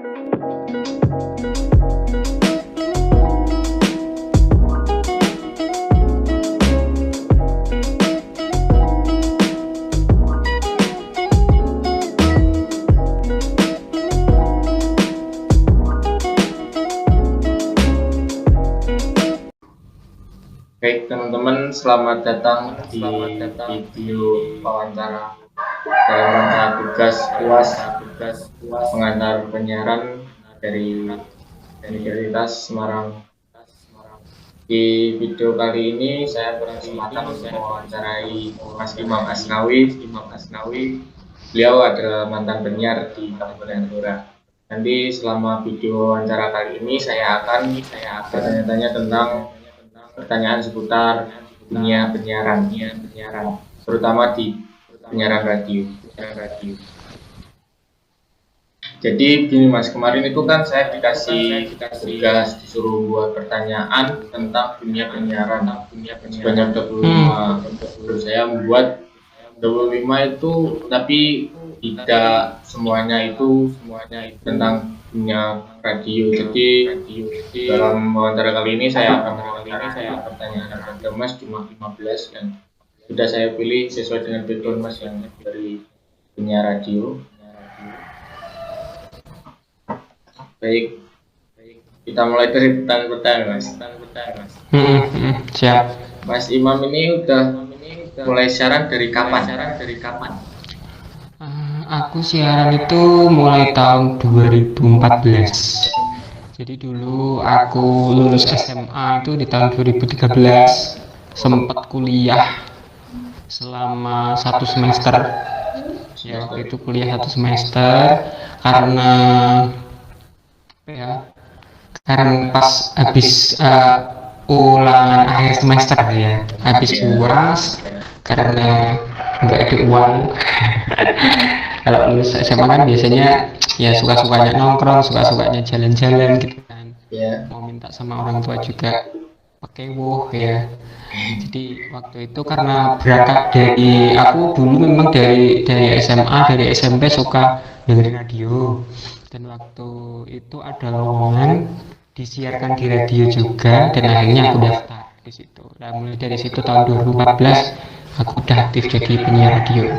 Baik teman-teman, selamat datang di video wawancara dalam rangka tugas UAS pengantar penyiaran dari Universitas Semarang. Di video kali ini saya berkesempatan untuk mewawancarai Mas Imam Asnawi. Beliau adalah mantan penyiar di Kabupaten Blora. Nanti selama video wawancara kali ini saya akan bertanya-tanya tentang pertanyaan seputar dunia penyiaran, terutama di penyiaran radio. Jadi gini Mas, kemarin itu kan saya dikasih tugas disuruh buat pertanyaan tentang dunia penyiaran sebanyak 25. Terus saya membuat 25 itu, tapi tidak semuanya itu tentang dunia radio. Jadi dalam wawancara kali ini saya akan pertanyaan kepada Mas cuma 15 dan sudah saya pilih sesuai dengan background Mas yang dari penyiar radio. Baik, kita mulai dari pertanyaan Mas. Siap. Mas Imam ini udah mulai siaran dari kapan? Aku siaran itu mulai tahun 2014. Jadi dulu aku lulus SMA itu di tahun 2013. Sempat kuliah selama 1 semester. Ya, waktu itu kuliah 1 semester karena pas habis ulangan akhir semester ya, habis UAS karena nggak ada uang. Kalau lulus SMA kan biasanya ya suka-sukanya nongkrong, suka-sukanya jalan-jalan gitu kan. Mau minta sama orang tua juga pakai ya. Jadi waktu itu karena berangkat dari aku dulu memang dari SMA, dari SMP suka dengerin radio. Dan waktu itu ada lowongan disiarkan di radio juga dan akhirnya aku daftar di situ. Dan mulai dari situ tahun 2014 aku udah aktif jadi penyiar radio.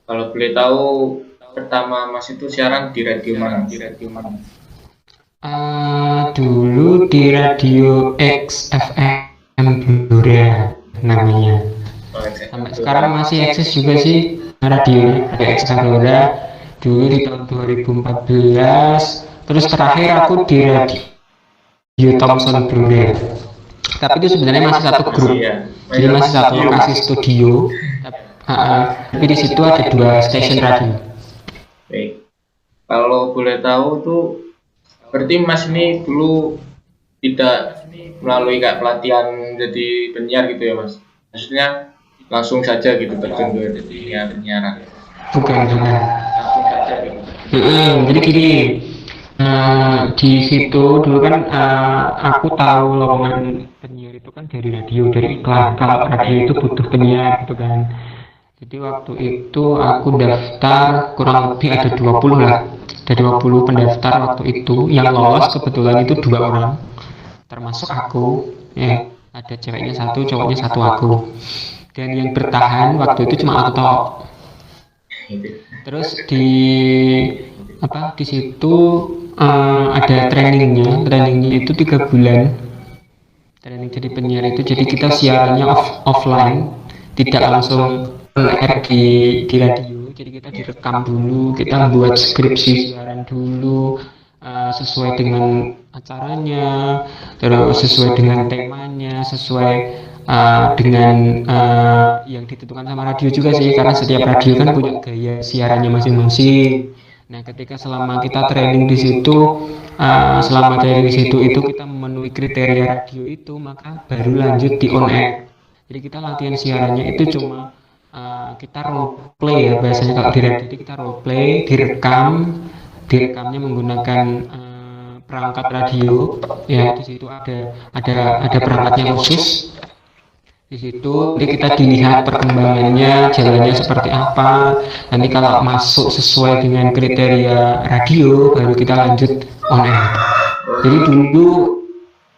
Kalau boleh tahu pertama Mas itu siaran di radio mana? Dulu di radio XFM Blora namanya. Sampai sekarang masih eksis juga sih radio XFM Blora. Dulu di tahun 2014. Terus terakhir aku di radio Thomson Blora. Tapi itu sebenarnya masih satu grup. Jadi masih satu lokasi studio. Tapi di situ ada 2 stasiun radio. Baik. Kalau boleh tahu tuh, berarti Mas ini dulu tidak melalui kayak pelatihan jadi penyiar gitu ya Mas? Maksudnya langsung saja gitu terjun ke dunia penyiaran? Bukan. Langsung saja gitu. Jadi gini, di situ dulu kan aku tahu lowongan penyiar itu kan dari radio, dari iklan. Kalau radio itu butuh penyiar gitu kan. Jadi waktu itu aku daftar kurang lebih ada 20 lah. Ada 20 pendaftar waktu itu. Yang lolos kebetulan itu 2 orang. Termasuk aku. Ada ceweknya 1, cowoknya 1 aku. Dan yang bertahan waktu itu cuma aku toh. Terus di situ ada trainingnya itu 3 bulan. Training jadi penyiar itu, jadi kita siarannya offline, tidak langsung on-air di radio. Jadi kita direkam dulu, kita buat skripsi siaran dulu sesuai dengan acaranya, terus sesuai dengan temanya, sesuai dengan yang ditentukan sama radio juga sih, karena setiap radio kan punya gaya siarannya masing-masing. Nah, ketika selama kita training di situ, selama training di situ itu kita memenuhi kriteria radio itu, maka baru lanjut di on air. Jadi kita latihan siarannya itu cuma kita role play ya biasanya kalau di radio. Jadi kita role play, direkamnya menggunakan perangkat radio ya. Di situ ada perangkatnya khusus. Di situ nanti kita dilihat perkembangannya, jalannya seperti apa. Nanti kalau masuk sesuai dengan kriteria radio, baru kita lanjut on air. Jadi dulu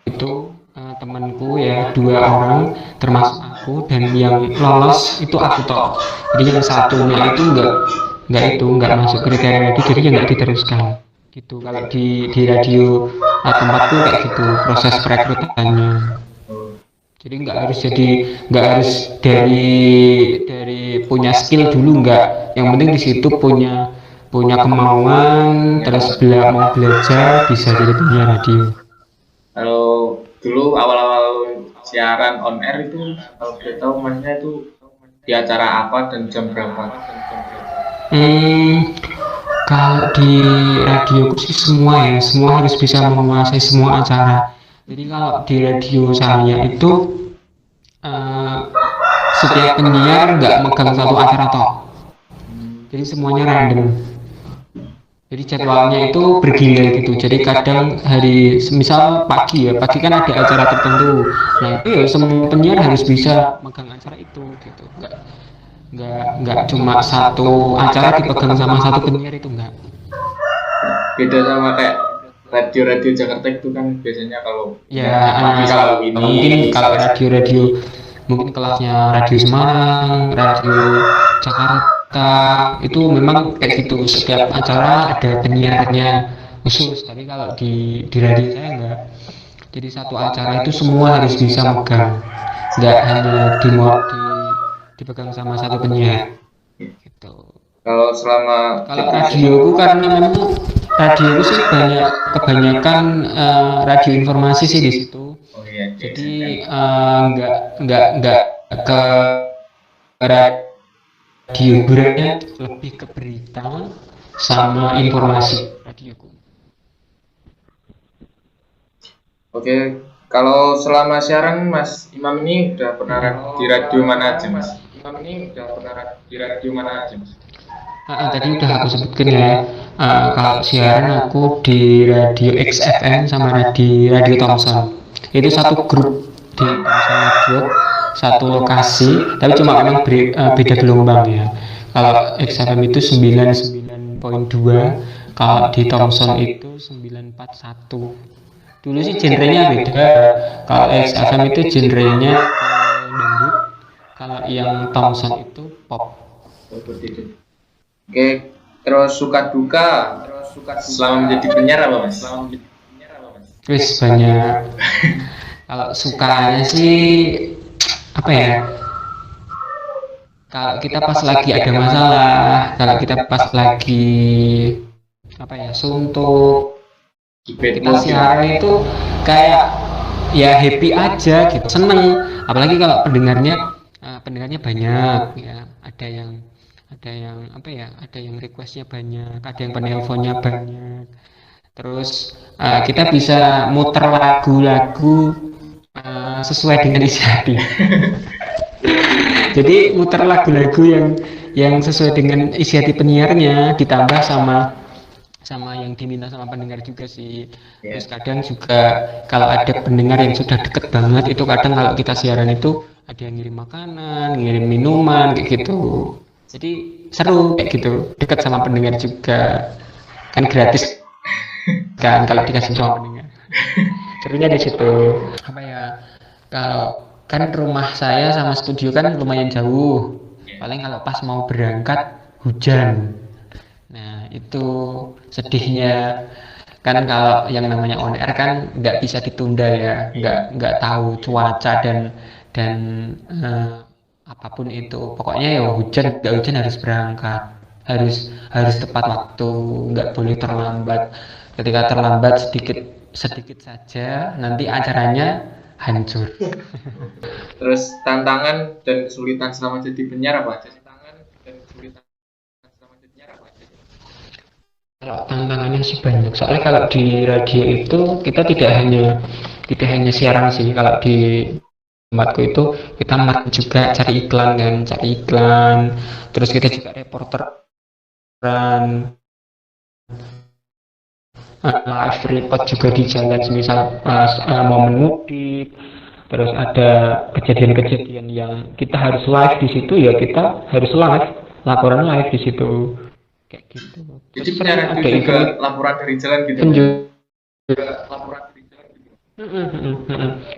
itu temanku ya 2 orang termasuk aku, dan yang lolos itu aku toh. Jadi yang satunya itu nggak masuk kriteria radio, jadi nggak diteruskan gitu. Kalau di radio tempatku kayak gitu proses perekrutannya. Jadi nggak harus dari punya skill dulu, nggak. Yang penting di situ punya punya kemauan, terus mau belajar, bisa jadi penyiar radio. Kalau dulu awal-awal siaran on air itu, kalau kita tahu masnya itu di acara apa dan jam berapa? Kalau di radio sih semua harus bisa menguasai semua acara. Jadi kalau di radio saya itu setiap penyiar nggak megang satu acara toh. Jadi semuanya random. Jadi jadwalnya itu bergilir gitu. Jadi kadang misal pagi kan ada acara tertentu. Nah itu ya semua penyiar harus bisa megang acara itu gitu. Nggak cuma satu acara dipegang sama satu penyiar, itu enggak. Beda sama kayak radio Jakarta itu kan biasanya kalau kalau ini mungkin kalau radio mungkin kelasnya radio Semarang, radio Jakarta itu memang kayak gitu, setiap acara ada penyiarnya khusus. Tapi kalau di radio saya enggak. Jadi satu acara itu semua harus bisa megang, enggak hanya dipegang sama satu penyiar gitu. Kalau selama radioku, karena memang radioku sih kebanyakan radio informasi sih di situ. Jadi nggak ke radio hiburannya, lebih ke berita sama informasi radioku. Oke, kalau selama siaran Mas Imam ini udah pernah di radio mana aja Mas? Tadi udah aku sebutkan ya. Kalau siaran aku di radio XFM sama di radio Thomson. Itu satu grup di Thomson Network, satu lokasi, tapi cuma memang beda gelombang ya. Kalau XFM itu 99.2, kalau di Thomson itu 941. Dulu sih genrenya beda. Kalau XFM itu genrenya dangdut, kalau yang Thomson itu pop. Oke, terus suka duka selama menjadi penyiar apa Mas? Wis banyak. Kalau sukanya sih apa ya? Kalau kita pas lagi ada masalah, kalau kita pas lagi suntuk, kita siaran itu kayak ya happy aja gitu, seneng. Apalagi kalau pendengarnya banyak ya, ada yang requestnya banyak, ada yang penelponnya banyak. Terus kita bisa muter lagu-lagu sesuai dengan isi hati. Jadi muter lagu-lagu yang sesuai dengan isi hati penyiarnya, ditambah sama yang diminta sama pendengar juga sih. Terus kadang juga kalau ada pendengar yang sudah deket banget, itu kadang kalau kita siaran itu ada yang ngirim makanan, ngirim minuman kayak gitu. Jadi seru kayak gitu, dekat sama pendengar juga, kan gratis kan kalau dikasih sama pendengar. Serunya di situ. Kalau kan rumah saya sama studio kan lumayan jauh, paling kalau pas mau berangkat hujan. Nah itu sedihnya kan, kalau yang namanya on air kan nggak bisa ditunda ya, nggak tahu cuaca dan apapun itu, pokoknya ya hujan nggak hujan harus berangkat, harus tepat waktu, nggak boleh terlambat. Ketika terlambat sedikit saja nanti acaranya hancur. Terus tantangan dan kesulitan selama jadi penyiar apa aja? Kalau tantangannya sih banyak, soalnya kalau di radio itu kita tidak hanya siaran sih. Kalau di tempatku itu kita marketing juga, cari iklan, terus kita juga reporteran, live report juga di jalan, misal momen mudik terus ada kejadian-kejadian yang kita harus live di situ, ya kita harus live, laporan live di situ kayak gitu. Jadi penyiar radio juga laporan dari jalan gitu. Laporan dari jalan gitu.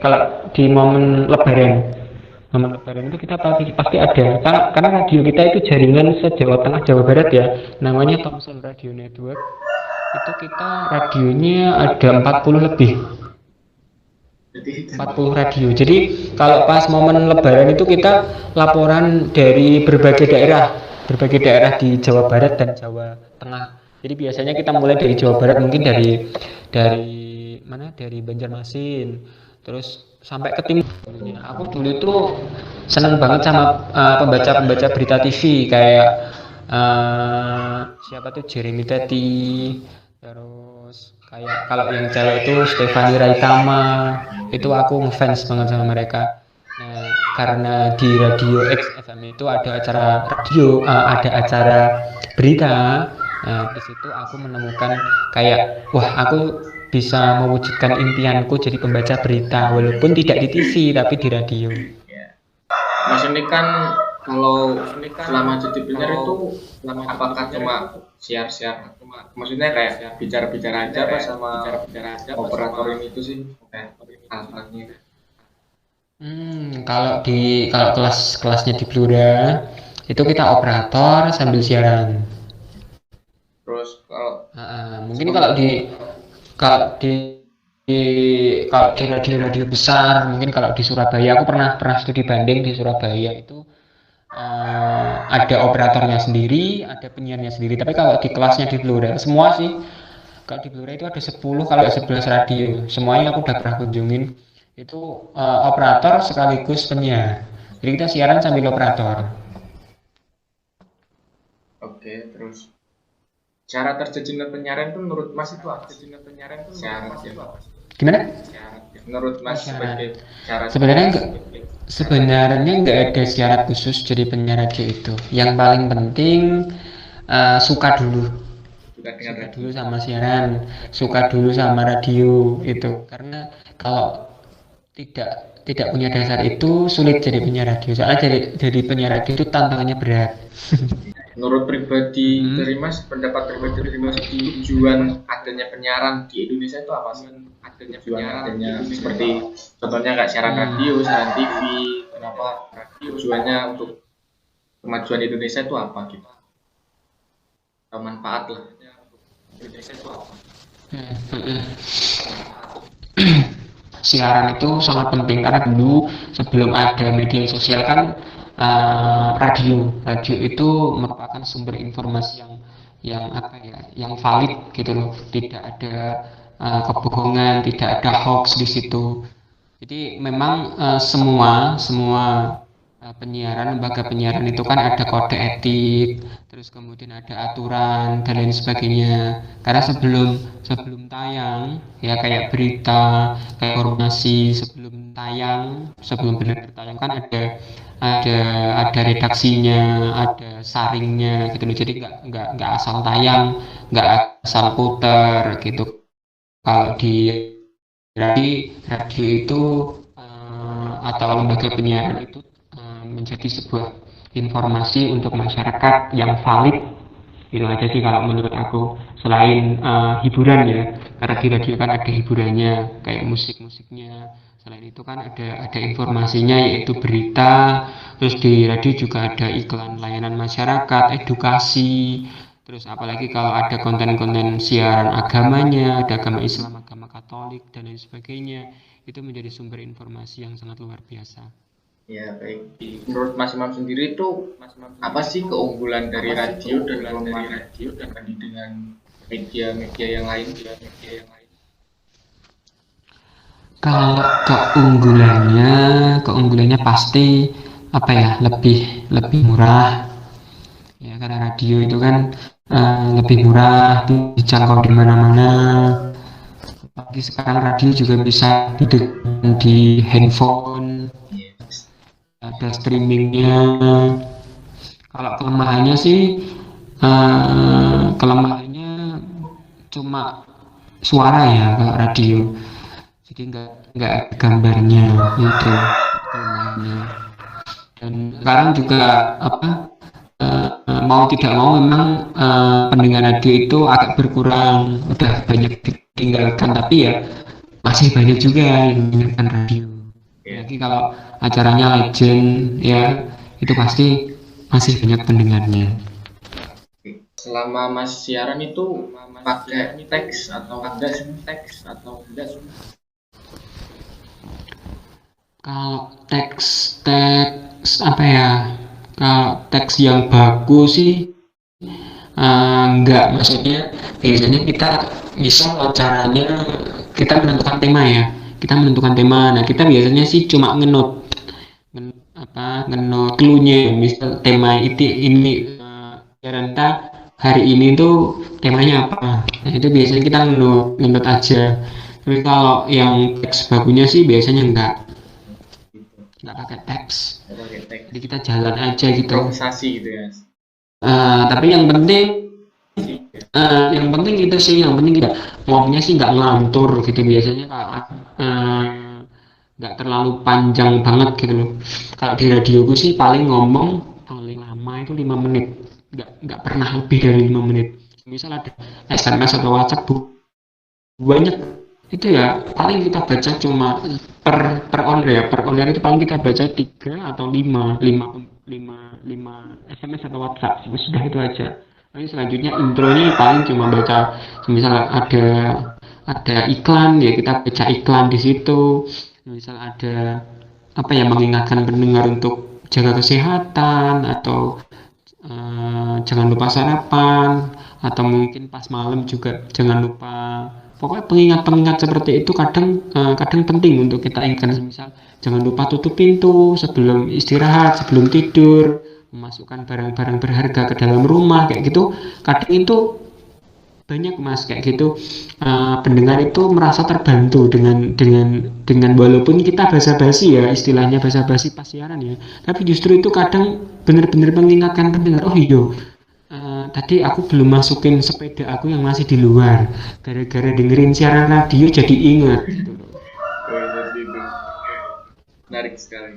Kalau di momen lebaran itu kita pasti ada, karena radio kita itu jaringan se-Jawa Tengah Jawa Barat ya, namanya Thomson Radio Network. Itu kita radionya ada 40 lebih, 40 radio. Jadi kalau pas momen lebaran itu kita laporan dari berbagai daerah di Jawa Barat dan Jawa Tengah. Jadi biasanya kita mulai dari Jawa Barat, mungkin dari mana, dari Banjarmasin, terus sampai ke timur. Aku dulu itu seneng banget sama pembaca berita TV kayak siapa tuh, Jeremy Teti, terus kayak kalau yang cewek itu Stefani Raitama, itu aku ngefans banget sama mereka. Nah, karena di radio XFM itu ada acara radio, ada acara berita. Nah, di situ aku menemukan kayak, wah, aku bisa mewujudkan impianku jadi pembaca berita walaupun tidak di TV tapi di radio. Mas ini kan kalau selama jadi penyiar itu apakah cuma siar-siar, maksudnya kayak bicara-bicara aja apa sama operator ini itu sih kayak alatnya? Kalau kelasnya di Blura itu kita operator sambil siaran. Terus kalau mungkin kalau di radio besar, mungkin kalau di Surabaya, aku pernah studi banding di Surabaya itu ada operatornya sendiri, ada penyiarnya sendiri. Tapi kalau di kelasnya di Blora semua sih, kalau di Blora itu ada 10 kalau 11 radio, semuanya aku udah pernah kunjungin. Itu operator sekaligus penyiar, jadi kita siaran sambil operator. Oke, terus cara terjadinya penyiaran itu menurut Mas itu apa? Syarat ya. Gimana? Menurut Mas sebagai cara sebenarnya nggak ada syarat khusus jadi penyiar radio itu. Yang paling penting suka dulu sama siaran, suka dulu sama radio itu. Karena kalau tidak punya dasar itu sulit jadi penyiar radio. Soalnya jadi penyiar radio itu tantangannya berat. Menurut pribadi dari Mas, pendapat pribadi dari Mas, tujuan adanya penyiaran di Indonesia itu apa sih? Adanya seperti contohnya kayak siaran radio, siaran TV, kenapa tujuannya untuk kemajuan Indonesia itu apa gitu? Atau manfaat lah Indonesia itu apa? Siaran itu sangat penting karena dulu sebelum ada media sosial kan radio itu merupakan sumber informasi yang valid gitu loh, tidak ada kebohongan, tidak ada hoax di situ. Jadi memang semua lembaga penyiaran itu kan ada kode etik, terus kemudian ada aturan dan lain sebagainya. Karena sebelum tayang ya, kayak berita, kayak informasi sebelum benar bertayang kan ada redaksinya, ada saringnya gitu loh. Jadi nggak asal tayang, nggak asal puter gitu. Kalau di radio itu atau lembaga penyiaran itu menjadi sebuah informasi untuk masyarakat yang valid. Itu aja sih kalau menurut aku. Selain hiburan ya, karena di radio kan ada hiburannya kayak musiknya. Selain itu kan ada informasinya yaitu berita. Terus di radio juga ada iklan layanan masyarakat, edukasi. Terus apalagi kalau ada konten-konten siaran agamanya, ada agama Islam, agama Katolik dan lain sebagainya, itu menjadi sumber informasi yang sangat luar biasa. Ya baik. Menurut Mas Imam sendiri itu apa sih keunggulan dari radio dan dengan media yang lain? Kalau keunggulannya pasti apa ya, lebih murah ya, karena radio itu kan lebih murah, dijangkau di mana-mana. Apalagi sekarang radio juga bisa didengar di handphone, ada streamingnya. Kalau kelemahannya sih kelemahannya cuma suara ya kalau radio. jadi nggak ada gambarnya itu kelemahannya. Dan sekarang juga apa mau tidak mau memang pendengar radio itu agak berkurang, udah banyak ditinggalkan, tapi ya masih banyak juga yang mendengarkan radio. Lagi kalau acaranya legend ya itu pasti masih banyak pendengarnya. Selama Mas siaran itu pakai teks atau enggak? Kalau teks apa ya? Kalau teks yang bagus sih enggak, maksudnya biasanya kita misal acaranya kita menentukan tema ya, nah kita biasanya sih cuma ngenot clue-nya, misal tema itu ini renta hari ini tuh temanya apa, nah itu biasanya kita ngenot aja. Tapi kalau yang teks bagusnya sih biasanya enggak pakai teks, jadi kita jalan aja gitu, improvisasi gitu ya. Tapi yang penting itu sih, yang penting kita ngomongnya sih nggak ngelantur gitu, biasanya nggak terlalu panjang banget gitu loh. Kalau di radio gue sih paling ngomong paling lama itu 5 menit, nggak pernah lebih dari 5 menit. Misal ada SMS atau WhatsApp banyak itu ya paling kita baca cuma per order itu paling kita baca 3 atau 5 SMS atau WhatsApp, sudah itu aja. Nanti selanjutnya intronya paling cuma baca, misal ada iklan ya kita baca iklan di situ, misal ada apa ya mengingatkan pendengar untuk jaga kesehatan atau jangan lupa sarapan, atau mungkin pas malam juga jangan lupa, pokoknya pengingat seperti itu kadang penting untuk kita ingatkan. Misal jangan lupa tutup pintu sebelum istirahat, sebelum tidur, memasukkan barang-barang berharga ke dalam rumah, kayak gitu. Kadang itu banyak Mas kayak gitu, pendengar itu merasa terbantu dengan walaupun kita basa-basi ya, istilahnya basa-basi pas siaran ya, tapi justru itu kadang benar-benar mengingatkan pendengar, oh iya tadi aku belum masukin sepeda aku yang masih di luar, gara-gara dengerin siaran radio jadi ingat gitu loh. Menarik sekali.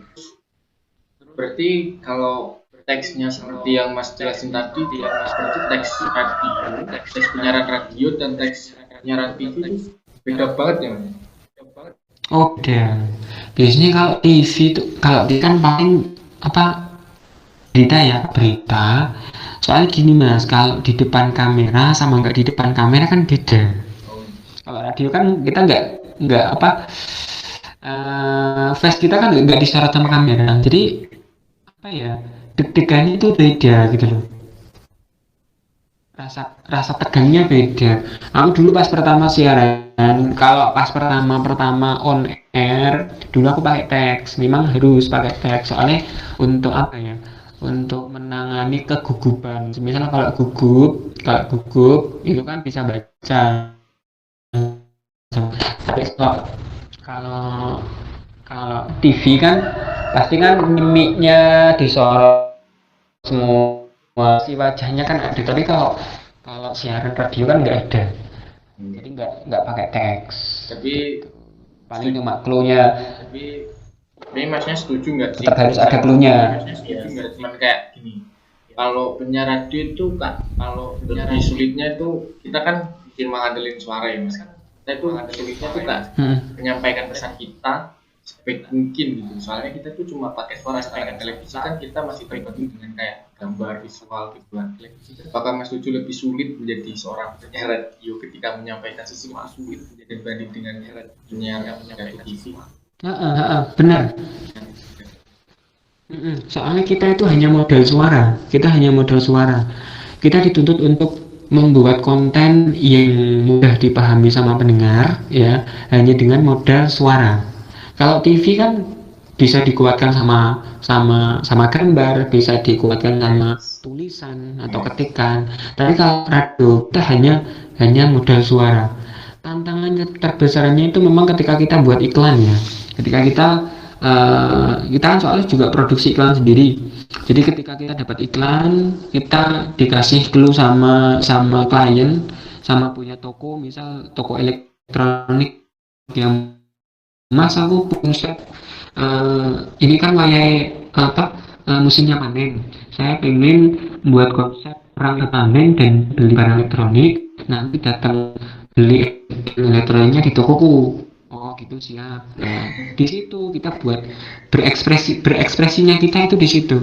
Berarti kalau teksnya seperti yang Mas jelasin tadi, berarti teks radio, teks penyiaran radio dan teks penyiaran TV itu beda banget ya Mas? Oh udah, biasanya kalau TV itu kalau dia kan paling apa berita, soalnya gini Mas, kalau di depan kamera sama nggak di depan kamera kan beda. Kalau radio kan kita nggak face kita kan nggak disorot sama kamera, jadi apa ya, deg-degannya itu beda gitu loh, rasa tegangnya beda. Aku dulu pas pertama siaran, kalau pas pertama on air dulu aku pakai teks, memang harus pakai teks soalnya untuk apa ya, untuk menangani kegugupan. Misalnya kalau gugup itu kan bisa baca. Tapi kalau TV kan pasti kan mimiknya disorot semua, si wajahnya kan ada, tapi kalau siaran radio kan nggak ada, jadi nggak pakai teks, tapi paling cuma clue-nya. Tapi Masnya setuju nggak sih? Tetap harus ada clue-nya. Setuju nggak? Cuman kayak gini, kalau penyiar radio itu kan, kalau lebih sulitnya itu kita kan bikin mengandelin suara ya Mas. Kita itu sulitnya tuh kan menyampaikan pesan kita sebaik mungkin gitu. Soalnya kita tuh cuma pakai suara, sedangkan televisi kan kita masih tergantung dengan kayak gambar visual gitu kan. Apakah Mas setuju lebih sulit menjadi seorang penyiar radio ketika menyampaikan sesuatu sulit dibanding dengan penyiar TV? Benar. Soalnya kita itu hanya modal suara, kita dituntut untuk membuat konten yang mudah dipahami sama pendengar ya, hanya dengan modal suara. Kalau TV kan bisa dikuatkan sama gambar, bisa dikuatkan sama tulisan atau ketikan. Tapi kalau radio kita hanya modal suara. Tantangannya terbesarnya itu memang ketika kita buat iklan ya. Ketika kita kan soalnya juga produksi iklan sendiri. Jadi ketika kita dapat iklan, kita dikasih clue sama klien, sama punya toko, misal toko elektronik yang Mas aku konsep ini kan musimnya panen. Saya pengen buat konsep perangkat panen dan beli barang elektronik. Nanti datang beli elektroniknya di tokoku. Oh gitu siap. Nah, di situ kita buat berekspresinya kita itu di situ.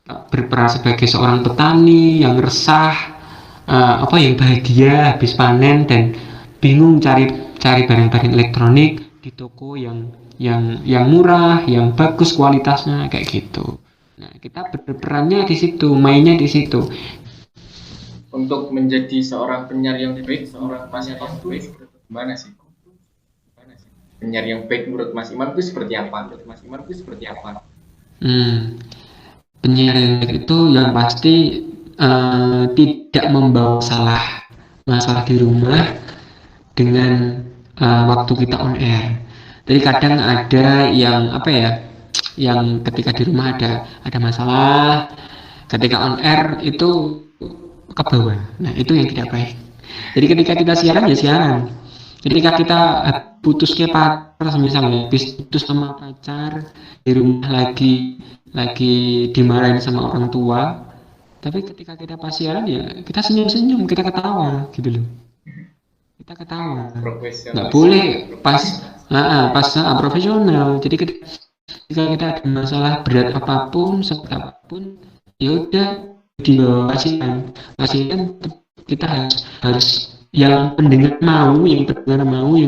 Berperan sebagai seorang petani yang resah, yang bahagia habis panen dan bingung cari barang-barang elektronik di toko yang murah, yang bagus kualitasnya kayak gitu. Nah, kita berperannya di situ, mainnya di situ. Untuk menjadi seorang penyiar yang baik, seorang Mas Iman itu gimana sih? Penyiar yang baik menurut Mas Iman itu seperti apa? Penyiar yang baik itu yang pasti tidak membawa masalah di rumah dengan waktu kita on air. Jadi kadang ada yang ketika di rumah ada masalah, ketika on air itu ke bawah. Nah, itu yang tidak baik. Jadi ketika kita siaran ya siaran. Ketika kita putus ke pacar, misalnya putus sama pacar, di rumah lagi dimarahin sama orang tua, tapi ketika kita pas siaran ya kita senyum-senyum, kita ketawa gitu loh. Kita ketawa. Nggak boleh pas profesional. Jadi ketika kita ada masalah berat apapun, sakit apapun, ya udah dikasihkan kita harus yang pendengar mau, yang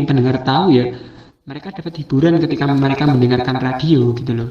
pendengar tahu ya, mereka dapat hiburan ketika mereka mendengarkan radio gitu loh.